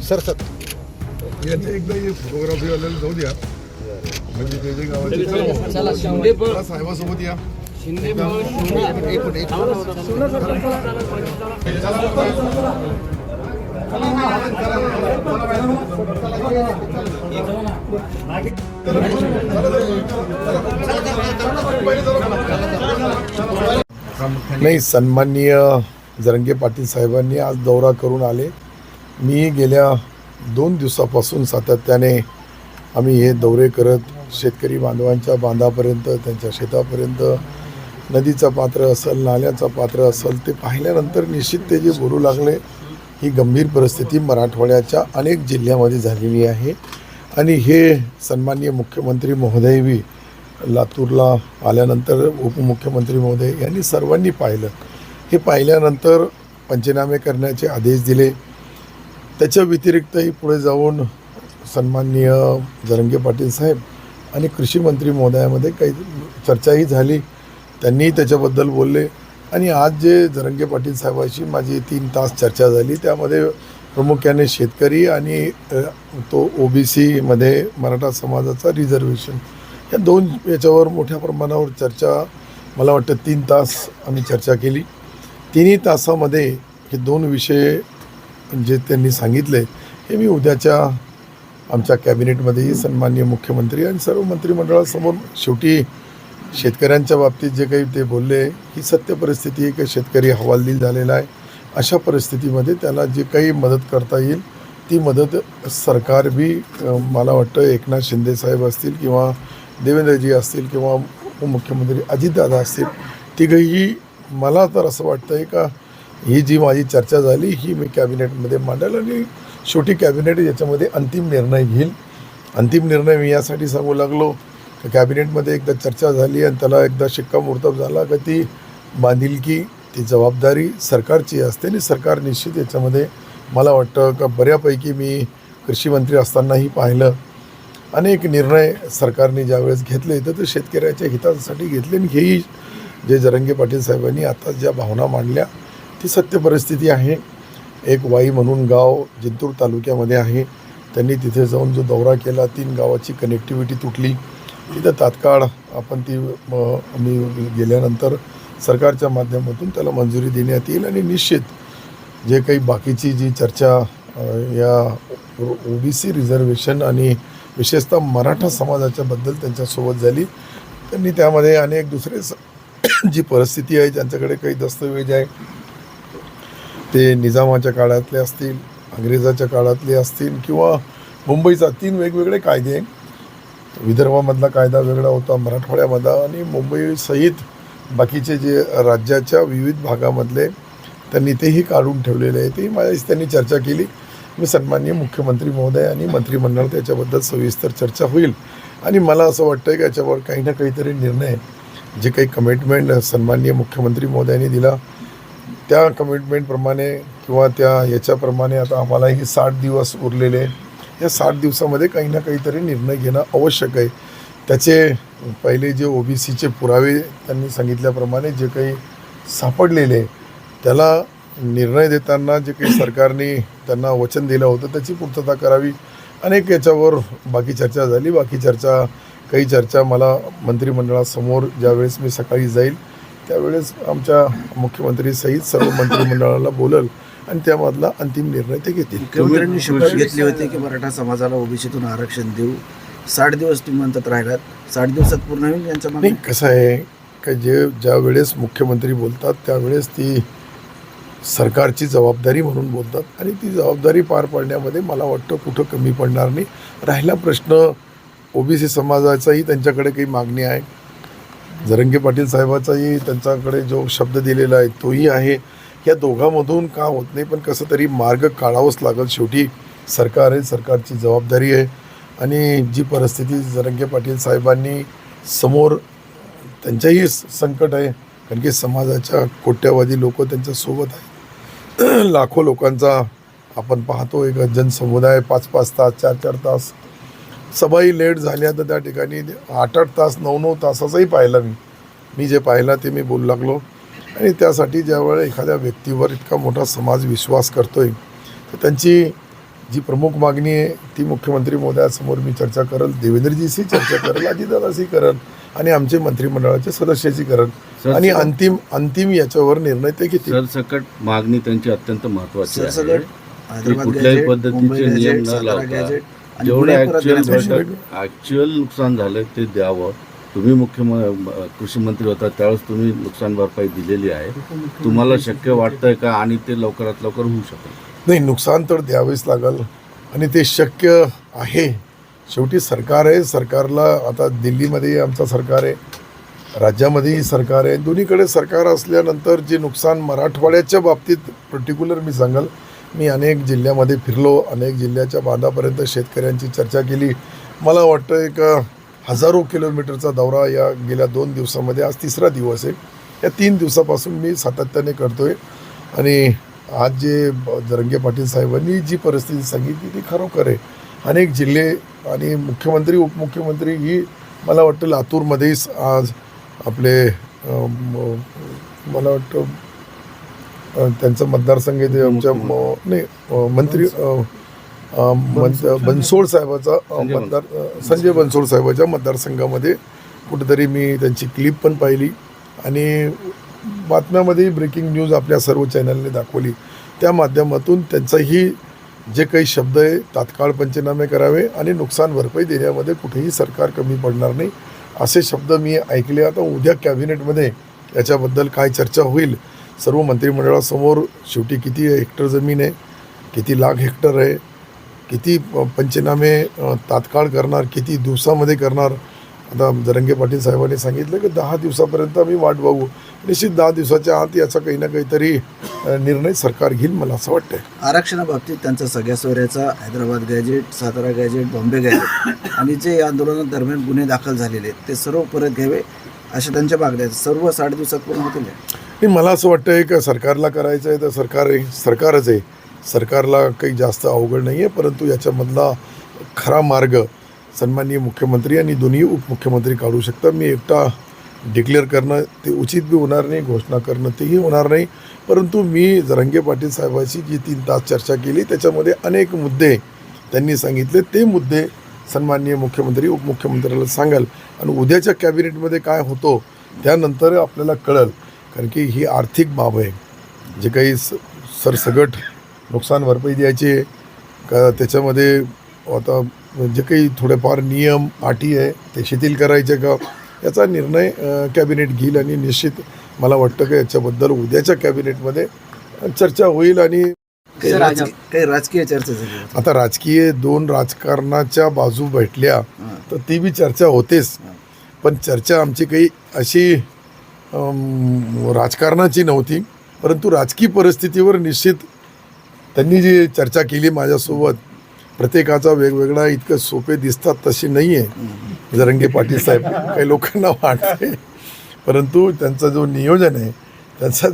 Sir sir यांचे एकदा photography वाल्याला जाऊ द्या, म्हणजे ते जे गावाचे साहेबासोबत या. नाही, सन्माननीय जरंगे पाटील साहेबांनी आज दौरा करून आले. मी गेल्या 2 दिवसापासून सातत्याने आम्ही हे दौरे करत शेतकरी बांधवांच्या बांधापर्यंत, त्यांच्या शेतापर्यंत, नदीचं पात्र असेल, नाल्याचं पात्र असेल, ते पाहिल्यानंतर निश्चित ते जे बोलू लागले, ही गंभीर परिस्थिती मराठवाड्याच्या अनेक जिल्ह्यामध्ये झालेली आहे. आणि हे सन्माननीय मुख्यमंत्री महोदयही लातूरला आल्यानंतर उपमुख्यमंत्री महोदय यांनी सर्वांनी पाहिलं. हे पाहिल्यानंतर पंचनामे करण्याचे आदेश दिले. त्याच्या व्यतिरिक्तही पुढे जाऊन सन्माननीय जरंगे पाटील साहेब आणि कृषी मंत्री महोदयामध्ये काही चर्चाही झाली. त्यांनी त्याच्याबद्दल बोलले. आणि आज जे जरंगे पाटील साहेबांशी माझी 3 तास चर्चा झाली, त्यामध्ये प्रामुख्याने शेतकरी आणि तो OBCमध्ये मराठा समाजाचा रिझर्वेशन, या 2 याच्यावर मोठ्या प्रमाणावर चर्चा, मला वाटतं 3 तास आम्ही चर्चा केली. 3 तासामध्ये हे 2 विषय जे त्यांनी सांगितले हे मी उद्याच्या आमच्या कॅबिनेटमध्येही सन्माननीय मुख्यमंत्री आणि सर्व मंत्रिमंडळासमोर, शेवटी शेतकऱ्यांच्या बाबतीत जे काही ते बोलले ही सत्य परिस्थिती आहे की शेतकरी हवालदिल झालेला आहे. अशा परिस्थितीमध्ये त्याला जे काही मदत करता येईल ती मदत सरकार बी, मला वाटतं एकनाथ शिंदे साहेब असतील किंवा देवेंद्रजी असतील किंवा उपमुख्यमंत्री अजितदादा असतील, तिघंही, मला तर असं वाटतं आहे का ही जी माझी चर्चा झाली ही मी कॅबिनेटमध्ये मांडेल आणि शेवटी कॅबिनेट याच्यामध्ये अंतिम निर्णय घेईल. अंतिम निर्णय मी यासाठी सांगू लागलो की कॅबिनेटमध्ये एकदा चर्चा झाली आणि त्याला एकदा शिक्कामोर्तब झाला का ती बांधिलकी, ती जबाबदारी सरकारची असते आणि सरकार निश्चित याच्यामध्ये, मला वाटतं का बऱ्यापैकी मी कृषी मंत्री असतानाही पाहिलं, अनेक निर्णय सरकारने ज्यावेळेस घेतले तर ते शेतकऱ्याच्या हितासाठी घेतले. आणि हेही जे जरंगे पाटील साहेबांनी आता ज्या भावना मांडल्या ती सत्य परिस्थिती आहे. एक वाई म्हणून गाव जिंतूर तालुक्यामध्ये आहे, त्यांनी तिथे जाऊन जो दौरा केला, 3 गावाची कनेक्टिव्हिटी तुटली, तिथं तात्काळ आपण ती आम्ही गेल्यानंतर सरकारच्या माध्यमातून त्याला मंजुरी देण्यात येईल. आणि निश्चित जे काही बाकीची जी चर्चा या OBC रिझर्वेशन आणि विशेषतः मराठा समाजाच्याबद्दल त्यांच्यासोबत झाली, त्यांनी त्यामध्ये अनेक दुसरे जी परिस्थिती आहे, ज्यांच्याकडे काही दस्तऐवज आहे, ते निजामाच्या काळातले असतील, अंग्रेजाच्या काळातले असतील किंवा मुंबईचा, 3 वेगवेगळे कायदे, विदर्भामधला कायदा वेगळा होता, मराठवाड्यामधला आणि मुंबईसहित बाकीचे जे राज्याच्या विविध भागामधले त्यांनी तेही काढून ठेवलेले आहे. तेही माझ्याशी त्यांनी चर्चा केली. मी सन्माननीय मुख्यमंत्री महोदय आणि मंत्रिमंडळ त्याच्याबद्दल सविस्तर चर्चा होईल. आणि मला असं वाटतं की याच्यावर काही ना काहीतरी निर्णय, जे काही कमिटमेंट सन्माननीय मुख्यमंत्री महोदयांनी दिला त्या कमिटमेंटप्रमाणे किंवा त्या याच्याप्रमाणे आता आम्हालाही 60 दिवस उरलेले, या 60 दिवसामध्ये काही ना काहीतरी निर्णय घेणं आवश्यक आहे. त्याचे पहिले जे OBCचे पुरावे त्यांनी सांगितल्याप्रमाणे जे काही सापडलेले, त्याला निर्णय देताना जे काही सरकारने त्यांना वचन दिलं होतं त्याची पूर्तता करावी. अनेक याच्यावर बाकी चर्चा झाली. काही चर्चा मला मंत्रिमंडळासमोर ज्यावेळेस मी सकाळी जाईल त्यावेळेस आमच्या मुख्यमंत्रीसहित सर्व मंत्रिमंडळाला बोलल आणि त्यामधला अंतिम निर्णय ते घेतील. मुख्यमंत्र्यांनी शपथ घेतली होती की मराठा समाजाला OBCतून आरक्षण देऊ. 60 दिवस तुम्ही म्हणतात राहिलात, 60 दिवसात पूर्ण होईल यांच्या मागणी? नाही, कसं आहे का ज्या वेळेस मुख्यमंत्री बोलतात त्यावेळेस ती सरकारची जबाबदारी म्हणून बोलतात आणि ती जबाबदारी पार पाडण्यामध्ये मला वाटतं कुठं कमी पडणार नाही. राहिला प्रश्न OBC समाजाचाही त्यांच्याकडे काही मागणी आहे, जरंगे पाटील साहेबाचाही त्यांच्याकडे जो शब्द दिलेला आहे तोही आहे. या दोघांमधून का होत नाही, पण कसं तरी मार्ग काढावाच लागेल. शेवटी सरकार आहे, सरकारची जबाबदारी आहे. आणि जी परिस्थिती जरंगे पाटील साहेबांनी समोर, त्यांच्याही संकट आहे, कारण की समाजाच्या कोट्यावधी लोक त्यांच्यासोबत आहेत. लाखो लोकांचा आपण पाहतो एक जनसमुदाय 5-5 तास 4-4 तास सभाही लेट झाल्या तर त्या ठिकाणी 8-8 तास 9-9 तासाचाही पाहिला मी जे पाहिला ते मी बोलू लागलो. आणि त्यासाठी ज्यावेळेस एखाद्या व्यक्तीवर इतका मोठा समाज विश्वास करतोय तर त्यांची जी प्रमुख मागणी आहे ती मुख्यमंत्री महोदयासमोर मी चर्चा करेल, देवेंद्रजीशी चर्चा करेल, अजितदादाशी करेल आणि आमचे मंत्रिमंडळाच्या सदस्याशी करेल आणि अंतिम याच्यावर निर्णय ते घेतील. सरसकट मागणी त्यांची अत्यंत महत्वाची आहे. सरसकट ती हैदराबाद कुठल्याही गॅजेट, पद्धतीचे मुंबई नियम गॅजेट, न सातारा लावता गॅजेट आणि जेवढं पुणे परत देण्यासाठी ऍक्च्युअल नुकसान झालंय ते द्यावं. तुम्ही कृषी मंत्री होता त्यावेळेस तुम्ही नुकसान भरपाई दिलेली आहे. तुम्हाला शक्य वाटतंय का आणि ते लवकरात लवकर होऊ शकेल? नाही, नुकसान तर द्यावेच लागेल आणि ते शक्य आहे. शेवटी सरकार आहे, सरकारला आता दिल्लीमध्येही आमचं सरकार आहे, राज्यामध्येही सरकार आहे, दोन्हीकडे सरकार असल्यानंतर जे नुकसान मराठवाड्याच्या बाबतीत पर्टिक्युलर मी सांगाल, मी अनेक जिल्ह्यामध्ये फिरलो, अनेक जिल्ह्याच्या बांधापर्यंत शेतकऱ्यांची चर्चा केली. मला वाटतं एक हजारो किलोमीटरचा दौरा या गेल्या 2 दिवसामध्ये, आज 3रा दिवस आहे, या 3 दिवसापासून मी सातत्याने करतोय. आणि आज जे जरंगे पाटील साहेबांनी जी परिस्थिती सांगितली ती खरोखर आहे. अनेक जिल्हे आणि मुख्यमंत्री उपमुख्यमंत्री ही मला वाटतं लातूरमध्येच आज आपले मला वाटतं त्यांचं मतदारसंघ आहे ते आमच्या मंत्री बनसोड साहेबाचा संजय बनसोड साहेबाच्या मतदारसंघामध्ये कुठेतरी मी त्यांची क्लिप पण पाहिली आणि बातम्यामध्ये ब्रेकिंग न्यूज आपल्या सर्व चॅनलने दाखवली. त्या माध्यमातून त्यांचाही जे काही शब्द आहे तात्काळ पंचनामे करावे आणि नुकसान भरपाई देण्यामध्ये कुठेही सरकार कमी पडणार नाही असे शब्द मी ऐकले. आता उद्या कॅबिनेटमध्ये याच्याबद्दल काय चर्चा होईल सर्व मंत्रिमंडळासमोर. शेवटी किती हेक्टर जमीन आहे, किती लाख हेक्टर आहे, किती पंचनामे तात्काळ करणार, किती दिवसामध्ये करणार. आता जरंगे पाटील साहेबांनी सांगितलं की 10 दिवसापर्यंत आम्ही वाट बघू. निश्चित 10 दिवसाच्या आत याचा काही ना काहीतरी निर्णय सरकार घेईल मला असं वाटतंय. आरक्षणाबाबतीत त्यांचा सगळ्या सोयऱ्याचा Hyderabad gazette, Satara gazette, Bombay gazette आणि जे आंदोलनादरम्यान गुन्हे दाखल झालेले आहेत ते सर्व परत घ्यावे अशा त्यांच्या मागण्या आहेत. सर्व 60 दिवसात पूर्ण होतील. नाही, मला असं वाटतं की सरकारला करायचं आहे तर सरकारच आहे. सरकारला काही जास्त अवघड नाही आहे, परंतु याच्यामधला खरा मार्ग सन्माननीय मुख्यमंत्री आणि दोन्ही उपमुख्यमंत्री काढू शकतात. मी एकटा डिक्लेअर करणं ते उचित बी होणार नाही, घोषणा करणं तेही होणार नाही. परंतु मी जरंगे पाटील साहेबांशी जी 3 तास चर्चा केली त्याच्यामध्ये अनेक मुद्दे त्यांनी सांगितले. ते मुद्दे सन्माननीय मुख्यमंत्री उपमुख्यमंत्र्याला सांगाल आणि उद्याच्या कॅबिनेटमध्ये काय होतो त्यानंतर आपल्याला कळेल. कारण की ही आर्थिक बाब आहे. जे काही सरसगट नुकसान भरपाई द्यायची का त्याच्यामध्ये आता जे काही थोडेफार नियम अटी आहे ते शिथिल करायचे का याचा निर्णय कॅबिनेट घेईल आणि निश्चित मला वाटतं की याच्याबद्दल उद्याच्या कॅबिनेटमध्ये चर्चा होईल. आणि काही राजकीय चर्चा झाली. आता राजकीय 2 राजकारणाच्या बाजू भेटल्या तर ती बी चर्चा होतेच, पण चर्चा आमची काही अशी राजकारणाची नव्हती, परंतु राजकीय परिस्थितीवर निश्चित त्यांनी जी चर्चा केली माझ्यासोबत. प्रत्येकाचा वेगवेगळा इतकं सोपे दिसतात तसे नाही आहे जरंगे पाटील साहेब, काही लोकांना वाटते, परंतु त्यांचा जो नियोजन आहे त्यांचा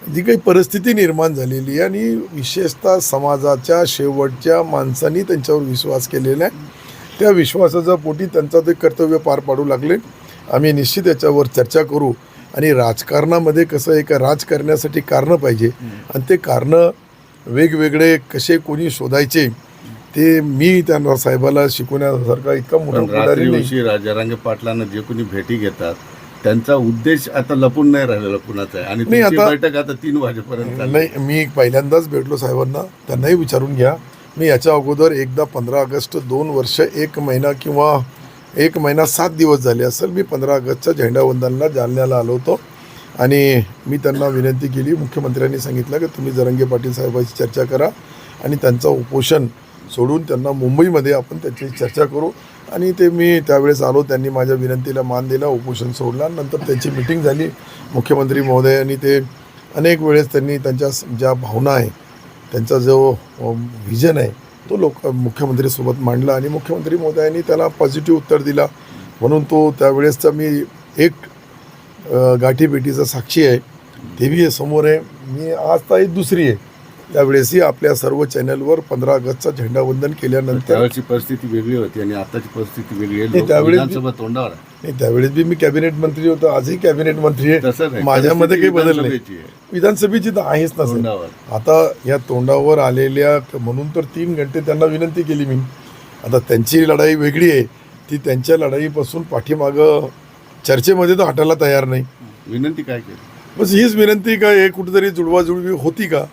जी काही परिस्थिती निर्माण झालेली आहे आणि विशेषतः समाजाच्या शेवटच्या माणसांनी त्यांच्यावर विश्वास केलेला आहे, त्या विश्वासाच्या पोटी त्यांचा ते कर्तव्य पार पाडू लागले. आम्ही निश्चित याच्यावर चर्चा करू आणि राजकारणामध्ये कसं आहे का राज करण्यासाठी कारणं पाहिजे आणि ते कारणं वेगवेगळे कसे कोणी शोधायचे ते मी त्या साहेबाला शिकवण्यासारखा इतका मोठा पुढारी नाही. जरांगे पाटलांना जे कोणी भेटी घेतात त्यांचा उद्देश आता लपून नाही राहिलेला कुणाचा आहे आणि तुमची बैठक आता 3 वाजेपर्यंत नाही. मी पहिल्यांदाच भेटलो साहेबांना, त्यांनाही विचारून घ्या. मी याच्या अगोदर एकदा 15 ऑगस्ट 2 वर्ष 1 महिना किंवा 1 महिना 7 दिवस झाले असेल मी 15 ऑगस्टच्या झेंडावंदनला जालन्याला आलो होतो आणि मी त्यांना विनंती केली. मुख्यमंत्र्यांनी सांगितलं की तुम्ही जरंगे पाटील साहेबांची चर्चा करा आणि त्यांचं उपोषण सोडून त्यांना मुंबईमध्ये आपण त्याची चर्चा करू. आणि ते मी त्यावेळेस आलो, त्यांनी माझ्या विनंतीला मान दिला, उपोषण सोडला. नंतर त्यांची मिटिंग झाली मुख्यमंत्री महोदयांनी. ते अनेक वेळेस त्यांनी त्यांच्या ज्या भावना आहे त्यांचा जो व्हिजन आहे तो मुख्यमंत्रीसोबत मांडला आणि मुख्यमंत्री महोदयांनी त्याला पॉझिटिव्ह उत्तर दिला. म्हणून तो त्यावेळेसचा मी एक गाठीभेटीचा साक्षी आहे, ते बी समोर आहे. मी आज तर दुसरी आहे त्यावेळेसही आपल्या सर्व चॅनलवर 15 ऑगस्टचा झेंडावंदन केल्यानंतर त्यावेळेची परिस्थिती वेगळी होती आणि आताची परिस्थिती वेगळी आहे. नाही, त्यावेळेस विधानसभा तोंडावर आहे. नाही, त्यावेळेस बी मी कॅबिनेट मंत्री होतो, आजही कॅबिनेट मंत्री तसं आहे. नाही. माझ्यामध्ये काही परिस्थिती बदल नाही. विधानसभेची आहे. विधानसभेची तर आहेच ना सर. तोंडावर. आता या तोंडावर आलेल्या म्हणून तर 3 घंटे त्यांना विनंती केली मी. आता त्यांची लढाई वेगळी आहे, ती त्यांच्या लढाईपासून पाठीमागं चर्चेमध्ये तर हटायला तयार नाही. विनंती काय केली? बस हीच विनंती का हे कुठेतरी जुळवाजुळवी होती का,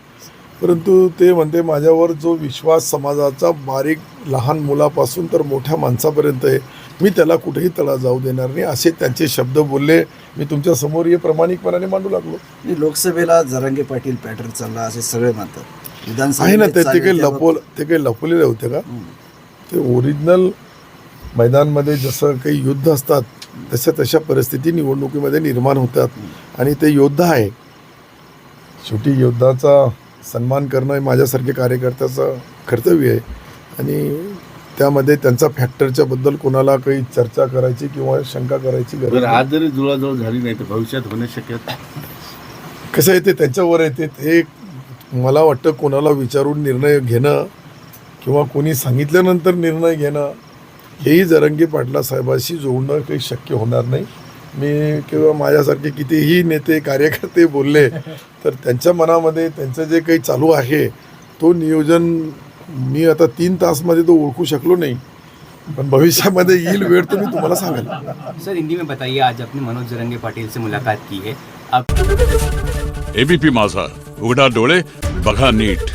परंतु ते म्हणते माझ्यावर जो विश्वास समाजाचा बारीक लहान मुलापासून तर मोठ्या माणसापर्यंत आहे, मी त्याला कुठेही तडा जाऊ देणार नाही, असे त्यांचे शब्द बोलले. मी तुमच्या समोर हे प्रामाणिकपणाने मांडू लागलो. आणि लोकसभेला जरांगे पाटील पॅटर्न चालला असे सगळे म्हणतात. आहे ना, विधानसभेत ते चालले काही त्याबाबत- ते काही लपवलेले होते का? ते ओरिजिनल मैदानमध्ये जसं काही युद्ध असतात तशा परिस्थिती निवडणुकीमध्ये निर्माण होतात आणि ते योद्धा आहे. शेवटी योद्धाचा सन्मान करणं हे माझ्यासारख्या कार्यकर्त्याचं कर्तव्य आहे आणि त्यामध्ये त्यांचा फॅक्टरच्या बद्दल कोणाला काही चर्चा करायची किंवा शंका करायची गरज बरं, नाही. आज जरी जुळाजुळ झाली नाही तर भविष्यात होणे शक्यता. कसं आहे ते त्यांच्यावर येते. ते मला वाटतं कोणाला विचारून निर्णय घेणं किंवा कोणी सांगितल्यानंतर निर्णय घेणं हेही जरांगे पाटला साहेबांशी जोडणं काही शक्य होणार नाही. मी किंवा माझ्यासारखे कितीही नेते कार्यकर्ते बोलले तर त्यांच्या मनामध्ये त्यांचं जे काही चालू आहे तो नियोजन मी आता 3 तासमध्ये तो ओळखू शकलो नाही, पण भविष्यामध्ये येईल वेळ तर मी तुम्हाला सांगेल. सर हिंदी में बताइए, आज आपने मनोज जरंगे पाटिल से मुलाकात की है, आप एबीपी माझा, उघडा डोळे बघा नीट.